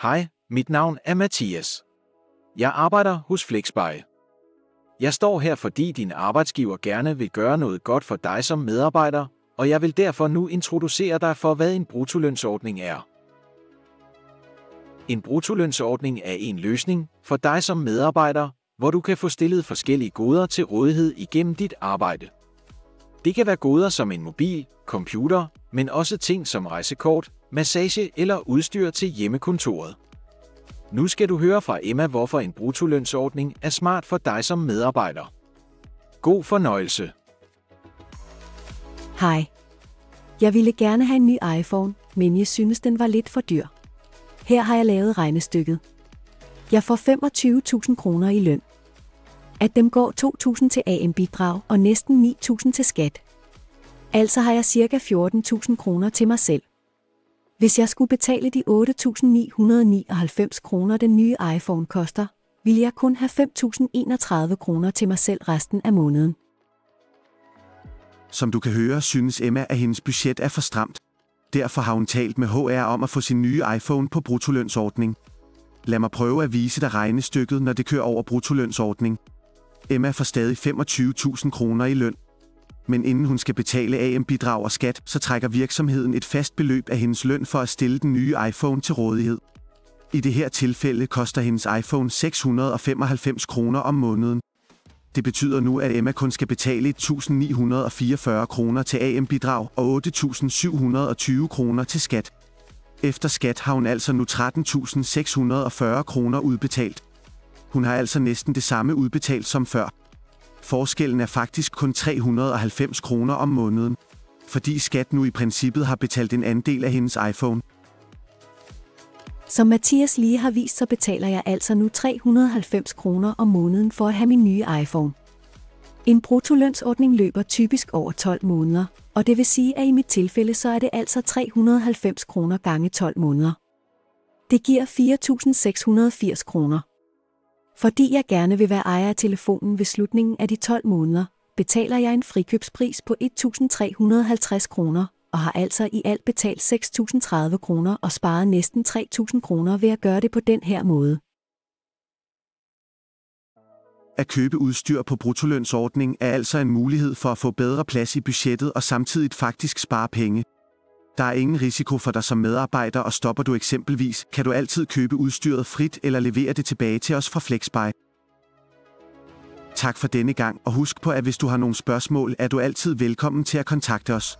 Hej, mit navn er Mathias. Jeg arbejder hos Flexbuy. Jeg står her, fordi din arbejdsgiver gerne vil gøre noget godt for dig som medarbejder, og jeg vil derfor nu introducere dig for, hvad en bruttolønsordning er. En bruttolønsordning er en løsning for dig som medarbejder, hvor du kan få stillet forskellige goder til rådighed igennem dit arbejde. Det kan være goder som en mobil, computer, men også ting som rejsekort, massage eller udstyr til hjemmekontoret. Nu skal du høre fra Emma, hvorfor en bruttolønsordning er smart for dig som medarbejder. God fornøjelse. Hej. Jeg ville gerne have en ny iPhone, men jeg synes, den var lidt for dyr. Her har jeg lavet regnestykket. Jeg får 25.000 kroner i løn. Af dem går 2.000 til AM-bidrag og næsten 9.000 til skat. Altså har jeg ca. 14.000 kroner til mig selv. Hvis jeg skulle betale de 8.999 kroner, den nye iPhone koster, ville jeg kun have 5.031 kroner til mig selv resten af måneden. Som du kan høre, synes Emma, at hendes budget er for stramt. Derfor har hun talt med HR om at få sin nye iPhone på bruttolønsordning. Lad mig prøve at vise dig regnestykket, når det kører over bruttolønsordning. Emma får stadig 25.000 kroner i løn. Men inden hun skal betale AM-bidrag og skat, så trækker virksomheden et fast beløb af hendes løn for at stille den nye iPhone til rådighed. I det her tilfælde koster hendes iPhone 695 kroner om måneden. Det betyder nu, at Emma kun skal betale 1.944 kroner til AM-bidrag og 8.720 kroner til skat. Efter skat har hun altså nu 13.640 kroner udbetalt. Hun har altså næsten det samme udbetalt som før. Forskellen er faktisk kun 390 kroner om måneden, fordi skat nu i princippet har betalt en andel af hendes iPhone. Som Mathias lige har vist, så betaler jeg altså nu 390 kroner om måneden for at have min nye iPhone. En bruttolønsordning løber typisk over 12 måneder, og det vil sige, at i mit tilfælde så er det altså 390 kroner gange 12 måneder. Det giver 4.680 kroner. Fordi jeg gerne vil være ejer af telefonen ved slutningen af de 12 måneder, betaler jeg en frikøbspris på 1.350 kroner, og har altså i alt betalt 6.030 kroner og sparet næsten 3.000 kroner ved at gøre det på den her måde. At købe udstyr på bruttolønsordning er altså en mulighed for at få bedre plads i budgettet og samtidig faktisk spare penge. Der er ingen risiko for dig som medarbejder, og stopper du eksempelvis, kan du altid købe udstyret frit eller levere det tilbage til os fra Flexbuy. Tak for denne gang, og husk på, at hvis du har nogle spørgsmål, er du altid velkommen til at kontakte os.